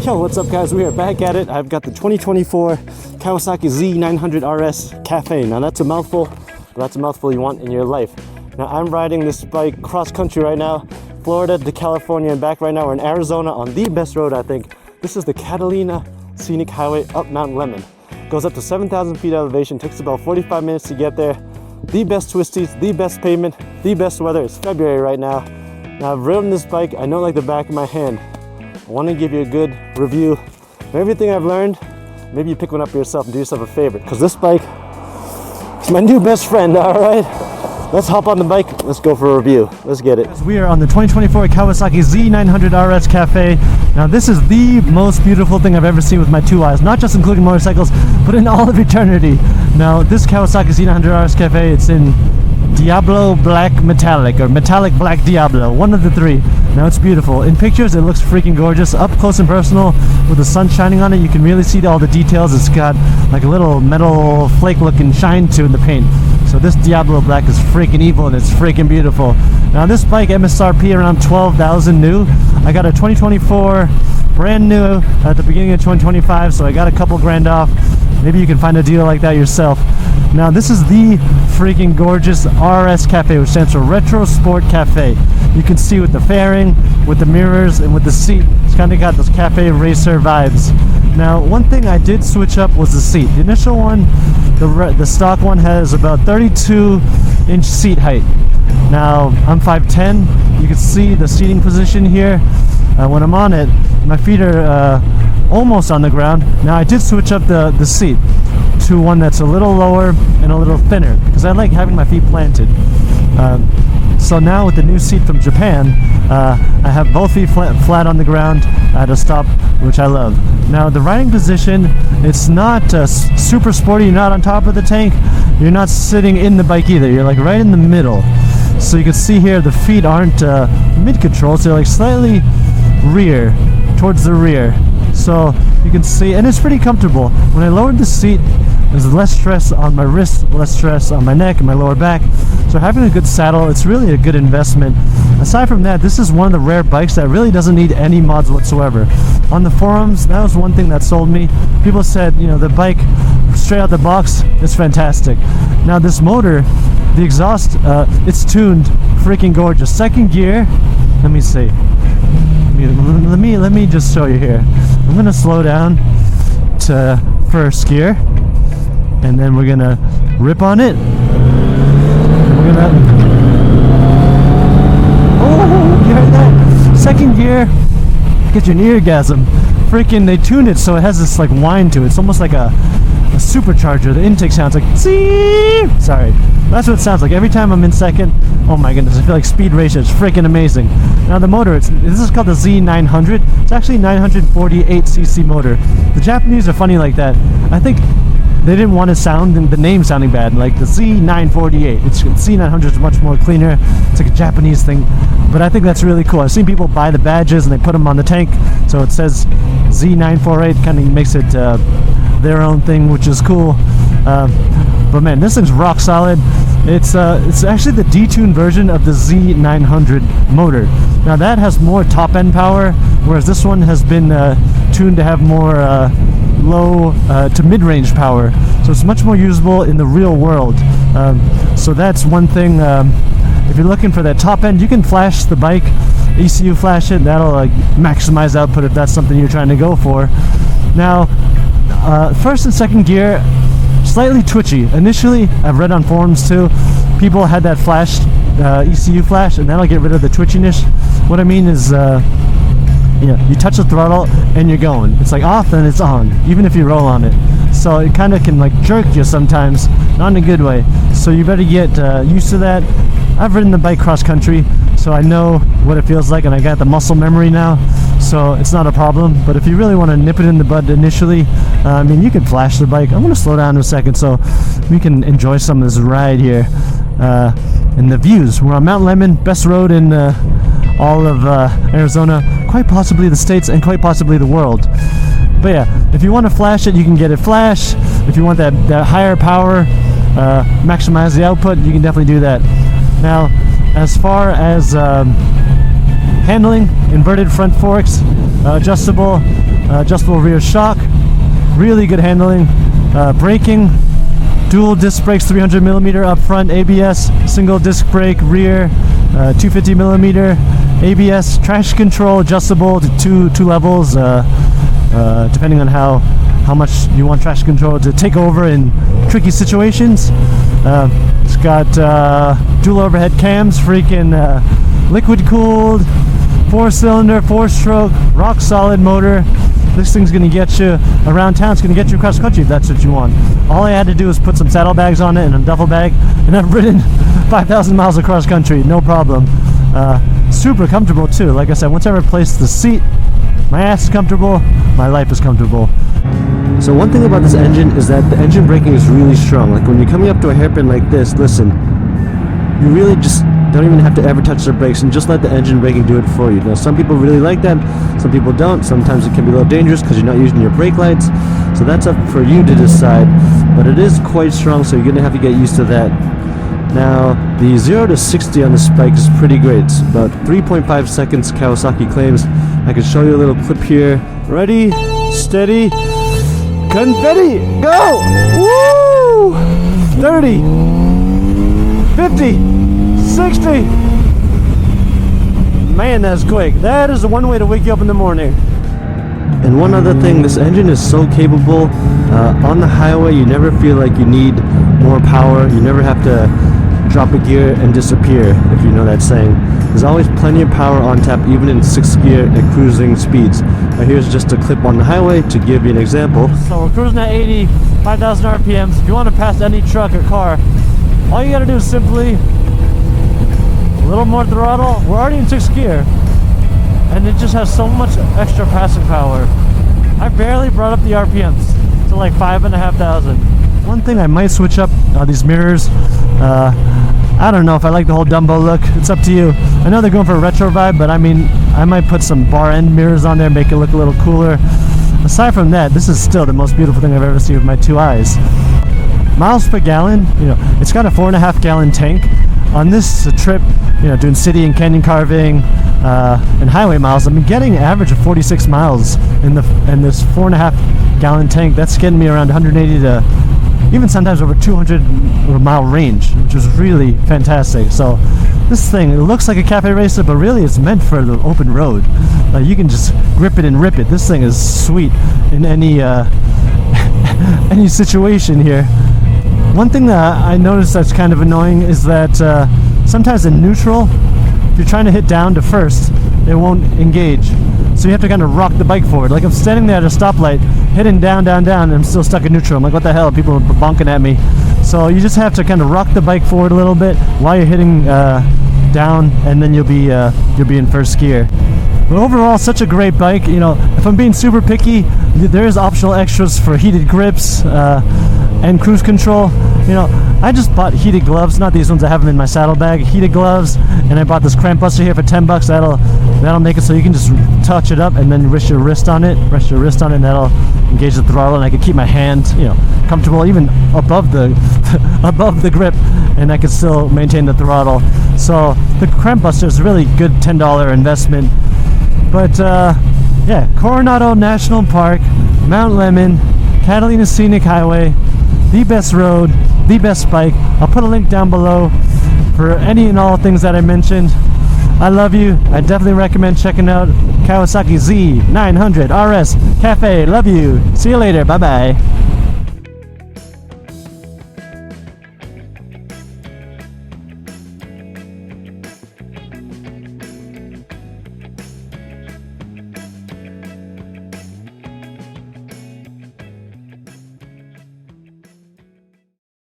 Yo, what's up guys? We are back at it. I've got the 2024 Kawasaki Z900 RS Cafe. Now that's a mouthful, but that's a mouthful you want in your life. Now I'm riding this bike cross country right now, Florida to California and back. Right now we're in Arizona on the best road, I think. This is the Catalina Scenic Highway up Mount Lemmon. Goes up to 7,000 feet elevation, takes about 45 minutes to get there. The best twisties, the best pavement, the best weather. It's February right now. Now I've ridden this bike, I know it like the back of my hand. I want to give you a good review of everything I've learned. Maybe you pick one up for yourself and do yourself a favor, because this bike is my new best friend, all right? Let's hop on the bike, let's go for a review. Let's get it. We are on the 2024 Kawasaki Z900 RS Cafe. Now this is the most beautiful thing I've ever seen with my two eyes, not just including motorcycles, but in all of eternity. Now this Kawasaki Z900 RS Cafe, it's in Diablo Black Metallic or Metallic Black Diablo, one of the three. Now it's beautiful. In pictures it looks freaking gorgeous. Up close and personal with the sun shining on it, you can really see all the details. It's got like a little metal flake looking shine to in the paint. So this Diablo Black is freaking evil and it's freaking beautiful. Now this bike MSRP around 12,000 new. I got a 2024 brand new at the beginning of 2025, so I got a couple grand off. Maybe you can find a deal like that yourself. Now this is the freaking gorgeous RS Cafe, which stands for Retro Sport Cafe. You can see with the fairing, with the mirrors, and with the seat, it's kind of got those cafe racer vibes. Now one thing I did switch up was the seat. The initial one, the stock one, has about 32-inch seat height. Now I'm 5'10". You can see the seating position here. When I'm on it, my feet are almost on the ground. Now I did switch up the seat to one that's a little lower and a little thinner because I like having my feet planted. So now with the new seat from Japan, I have both feet flat on the ground at a stop, which I love. Now the riding position, it's not super sporty. You're not on top of the tank. You're not sitting in the bike either. You're like right in the middle. So you can see here the feet aren't mid-control, so they're like slightly rear, towards the rear. So you can see, and it's pretty comfortable. When I lowered the seat, there's less stress on my wrists, less stress on my neck and my lower back. So having a good saddle, it's really a good investment. Aside from that, this is one of the rare bikes that really doesn't need any mods whatsoever. On the forums, that was one thing that sold me. People said, you know, the bike straight out the box is fantastic. Now this motor, the exhaust, it's tuned freaking gorgeous. Second gear, let me see. Let me just show you here. I'm gonna slow down to first gear, and then we're gonna rip on it. We're gonna. Oh, you heard that? Second gear, get you an eargasm. Freaking, they tuned it so it has this like whine to it. It's almost like a supercharger. The intake sounds like see. Sorry, that's what it sounds like every time I'm in second. Oh my goodness, I feel like Speed Racer. It's freaking amazing. Now the motor, this is called the Z900. It's actually 948cc motor. The Japanese are funny like that. I think they didn't want to sound the name sounding bad, like the Z948. Z900 is much more cleaner. It's like a Japanese thing, but I think that's really cool. I've seen people buy the badges and they put them on the tank, so it says Z948. Kind of makes it their own thing, which is cool. But man, this thing's rock solid. It's actually the detuned version of the Z900 motor. Now that has more top end power, whereas this one has been tuned to have more low to mid-range power. So it's much more usable in the real world. So that's one thing. If you're looking for that top end, you can flash the bike, ECU flash it. That'll like maximize output if that's something you're trying to go for. Now, first and second gear, slightly twitchy. Initially, I've read on forums too, people had that flash, ECU flash, and that'll get rid of the twitchiness. What I mean is, you touch the throttle and you're going. It's like off and it's on, even if you roll on it. So it kind of can like jerk you sometimes, not in a good way. So you better get used to that. I've ridden the bike cross country, so I know what it feels like, and I got the muscle memory now, so it's not a problem. But if you really want to nip it in the bud initially, I mean, you can flash the bike. I'm going to slow down in a second so we can enjoy some of this ride here. And the views. We're on Mount Lemmon, best road in all of Arizona, quite possibly the States, and quite possibly the world. But yeah, if you want to flash it, you can get it flash. If you want that higher power, maximize the output, you can definitely do that. Now, as far as handling, inverted front forks, adjustable, adjustable rear shock, really good handling, braking, dual disc brakes, 300 millimeter up front, ABS, single disc brake rear, 250 millimeter ABS, traction control adjustable to two levels, depending on how much you want traction control to take over in tricky situations. It's got dual overhead cams, freaking liquid cooled, 4-cylinder, 4-stroke, rock solid motor. This thing's gonna get you around town. It's gonna get you across country if that's what you want. All I had to do was put some saddlebags on it and a duffel bag, and I've ridden 5,000 miles across country, no problem. Super comfortable too. Like I said, once I replaced the seat, my ass is comfortable, my life is comfortable. So one thing about this engine is that the engine braking is really strong. Like when you're coming up to a hairpin like this, listen, you really just don't even have to ever touch the brakes and just let the engine braking do it for you. Now some people really like that, some people don't. Sometimes it can be a little dangerous because you're not using your brake lights. So that's up for you to decide. But it is quite strong, so you're going to have to get used to that. Now the 0 to 60 on this bike is pretty great. It's about 3.5 seconds, Kawasaki claims. I can show you a little clip here. Ready, steady, confetti, go! Woo! 30, 50, 60. Man, that's quick. That is the one way to wake you up in the morning. And one other thing, this engine is so capable. On the highway, you never feel like you need more power. You never have to drop a gear and disappear, if you know that saying. There's always plenty of power on tap, even in 6th gear at cruising speeds. Now here's just a clip on the highway to give you an example. So we're cruising at 80, 5,000 RPMs. If you want to pass any truck or car, all you gotta do is simply a little more throttle. We're already in 6th gear, and it just has so much extra passing power. I barely brought up the RPMs to like 5,500. One thing I might switch up are these mirrors. I don't know if I like the whole Dumbo look. It's up to you. I know they're going for a retro vibe, but I mean, I might put some bar end mirrors on there, make it look a little cooler. Aside from that, this is still the most beautiful thing I've ever seen with my 2 eyes. Miles per gallon, you know, it's got a 4.5 gallon tank. On this trip, you know, doing city and canyon carving and highway miles, I'm getting an average of 46 miles in this 4.5 gallon tank. That's getting me around 180 to even sometimes over 200 mile range, which is really fantastic. So this thing, it looks like a cafe racer, but really it's meant for the open road. You can just grip it and rip it. This thing is sweet in any any situation here. One thing that I noticed that's kind of annoying is that sometimes in neutral, if you're trying to hit down to first, it won't engage. So you have to kind of rock the bike forward. Like I'm standing there at a stoplight, hitting down, down, down, and I'm still stuck in neutral. I'm like, what the hell? People are bonking at me. So you just have to kind of rock the bike forward a little bit while you're hitting down, and then you'll be in first gear. But overall, such a great bike. You know, if I'm being super picky, there is optional extras for heated grips and cruise control. You know, I just bought heated gloves, not these ones, I have them in my saddlebag. Heated gloves, and I bought this Cramp buster here for $10. That'll make it so you can just touch it up and then rest your wrist on it, and that'll engage the throttle, and I can keep my hand, you know, comfortable even above the above the grip, and I can still maintain the throttle. So the Cramp buster is a really good $10 investment. But yeah, Coronado National Park, Mount Lemmon, Catalina Scenic Highway, the best road, the best bike. I'll put a link down below for any and all things that I mentioned. I love you. I definitely recommend checking out Kawasaki Z900 RS Cafe. Love you. See you later. Bye bye.